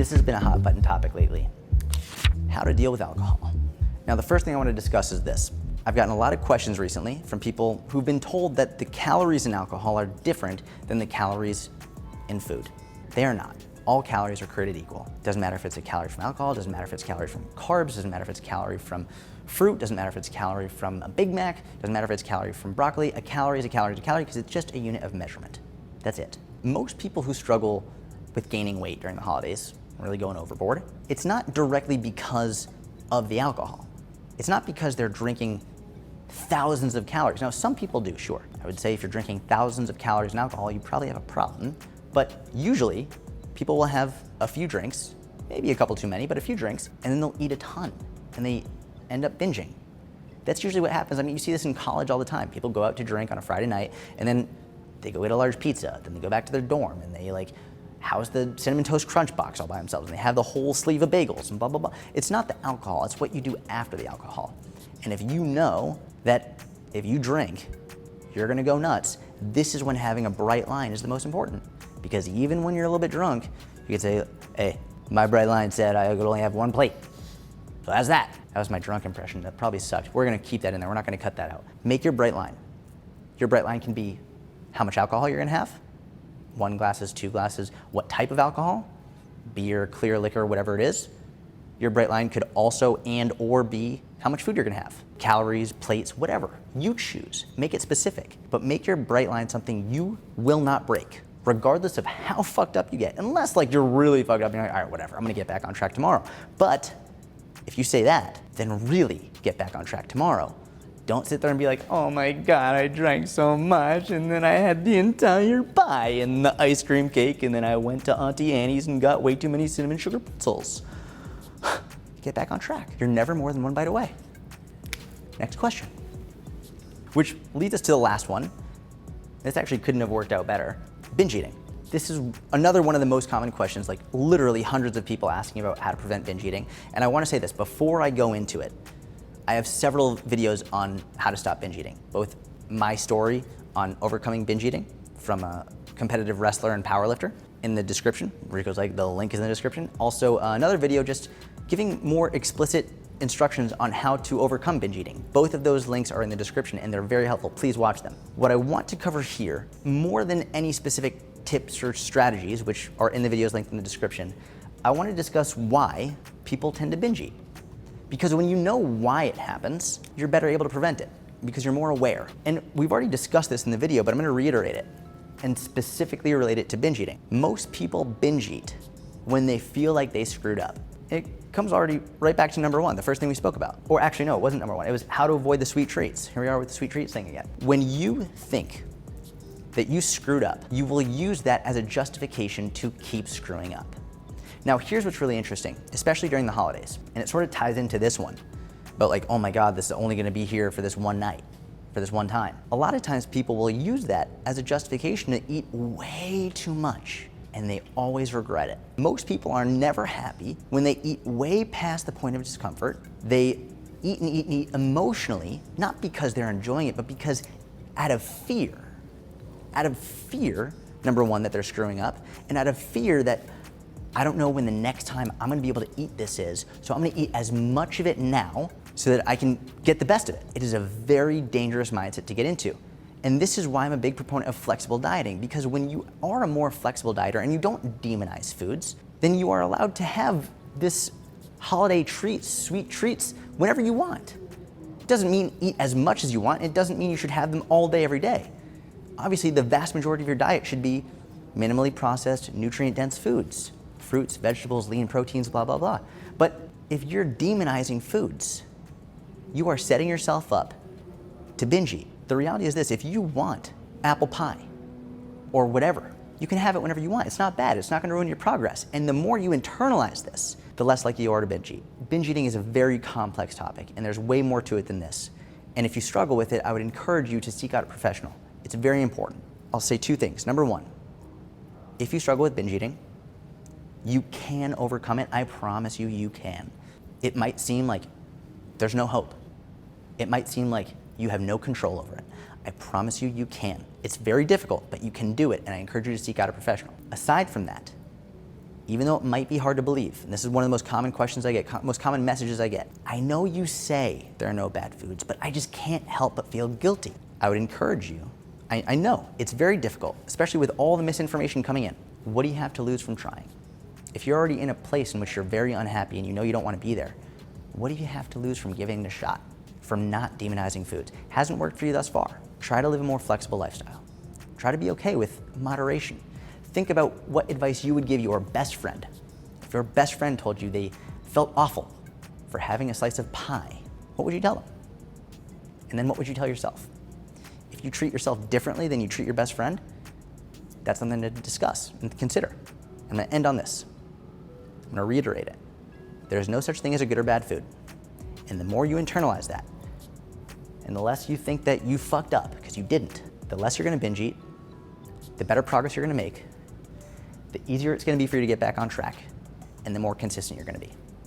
This has been a hot button topic lately. How to deal with alcohol. Now, the first thing I want to discuss is this. I've gotten a lot of questions recently from people who've been told that the calories in alcohol are different than the calories in food. They are not. All calories are created equal. Doesn't matter if it's a calorie from alcohol, doesn't matter if it's calorie from carbs, doesn't matter if it's calorie from fruit, doesn't matter if it's calorie from a Big Mac, doesn't matter if it's calorie from broccoli. A calorie is a calorie is a calorie because it's just a unit of measurement. That's it. Most people who struggle with gaining weight during the holidays, really going overboard, it's not directly because of the alcohol. It's not because they're drinking thousands of calories. Now, some people do, sure. I would say if you're drinking thousands of calories in alcohol, you probably have a problem. But usually, people will have a few drinks, maybe a couple too many, but a few drinks, and then they'll eat a ton, and they end up binging. That's usually what happens. I mean, you see this in college all the time. People go out to drink on a Friday night, and then they go get a large pizza, then they go back to their dorm, and they house the Cinnamon Toast Crunch box all by themselves, and they have the whole sleeve of bagels, and blah, blah, blah. It's not the alcohol, it's what you do after the alcohol. And if you know that if you drink, you're gonna go nuts, this is when having a bright line is the most important. Because even when you're a little bit drunk, you could say, hey, my bright line said I could only have one plate. So that's that. That was my drunk impression. That probably sucked. We're gonna keep that in there. We're not gonna cut that out. Make your bright line. Your bright line can be how much alcohol you're gonna have, 1 glasses, 2 glasses, what type of alcohol, beer, clear liquor, whatever it is. Your bright line could also and or be how much food you're gonna have. Calories, plates, whatever. You choose. Make it specific. But make your bright line something you will not break, regardless of how fucked up you get. Unless you're really fucked up and you're like, all right, whatever, I'm gonna get back on track tomorrow. But if you say that, then really get back on track tomorrow. Don't sit there and be like, oh my God, I drank so much and then I had the entire pie and the ice cream cake and then I went to Auntie Annie's and got way too many cinnamon sugar pretzels. Get back on track. You're never more than 1 bite away. Next question. Which leads us to the last one. This actually couldn't have worked out better. Binge eating. This is another one of the most common questions, literally hundreds of people asking about how to prevent binge eating. And I wanna say this, before I go into it, I have several videos on how to stop binge eating. Both my story on overcoming binge eating from a competitive wrestler and powerlifter in the description. Rico's the link is in the description. Also another video just giving more explicit instructions on how to overcome binge eating. Both of those links are in the description and they're very helpful. Please watch them. What I want to cover here, more than any specific tips or strategies, which are in the videos linked in the description, I want to discuss why people tend to binge eat. Because when you know why it happens, you're better able to prevent it because you're more aware. And we've already discussed this in the video, but I'm gonna reiterate it and specifically relate it to binge eating. Most people binge eat when they feel like they screwed up. It comes already right back to number 1, the first thing we spoke about. Or actually, no, it wasn't number 1. It was how to avoid the sweet treats. Here we are with the sweet treats thing again. When you think that you screwed up, you will use that as a justification to keep screwing up. Now, here's what's really interesting, especially during the holidays, and it sort of ties into this one, but oh my God, this is only gonna be here for this one night, for this one time. A lot of times people will use that as a justification to eat way too much, and they always regret it. Most people are never happy when they eat way past the point of discomfort. They eat and eat and eat emotionally, not because they're enjoying it, but because out of fear, number 1, that they're screwing up, and out of fear that I don't know when the next time I'm gonna be able to eat this is, so I'm gonna eat as much of it now so that I can get the best of it. It is a very dangerous mindset to get into. And this is why I'm a big proponent of flexible dieting, because when you are a more flexible dieter and you don't demonize foods, then you are allowed to have this holiday treats, sweet treats, whenever you want. It doesn't mean eat as much as you want. It doesn't mean you should have them all day, every day. Obviously, the vast majority of your diet should be minimally processed, nutrient-dense foods. Fruits, vegetables, lean proteins, blah, blah, blah. But if you're demonizing foods, you are setting yourself up to binge eat. The reality is this, if you want apple pie or whatever, you can have it whenever you want. It's not bad, it's not gonna ruin your progress. And the more you internalize this, the less likely you are to binge eat. Binge eating is a very complex topic and there's way more to it than this. And if you struggle with it, I would encourage you to seek out a professional. It's very important. I'll say 2 things. Number 1, if you struggle with binge eating, you can overcome it. I promise you, you can. It might seem like there's no hope. It might seem like you have no control over it. I promise you, you can. It's very difficult, but you can do it, and I encourage you to seek out a professional. Aside from that, even though it might be hard to believe, and this is one of the most common questions I get, most common messages I get. I know you say there are no bad foods, but I just can't help but feel guilty. I would encourage you. I know it's very difficult, especially with all the misinformation coming in. What do you have to lose from trying? If you're already in a place in which you're very unhappy and you know you don't want to be there, what do you have to lose from giving it a shot, from not demonizing foods? Hasn't worked for you thus far. Try to live a more flexible lifestyle. Try to be okay with moderation. Think about what advice you would give your best friend. If your best friend told you they felt awful for having a slice of pie, what would you tell them? And then what would you tell yourself? If you treat yourself differently than you treat your best friend, that's something to discuss and consider. I'm gonna end on this. I'm gonna reiterate it. There's no such thing as a good or bad food. And the more you internalize that, and the less you think that you fucked up, because you didn't, the less you're gonna binge eat, the better progress you're gonna make, the easier it's gonna be for you to get back on track, and the more consistent you're gonna be.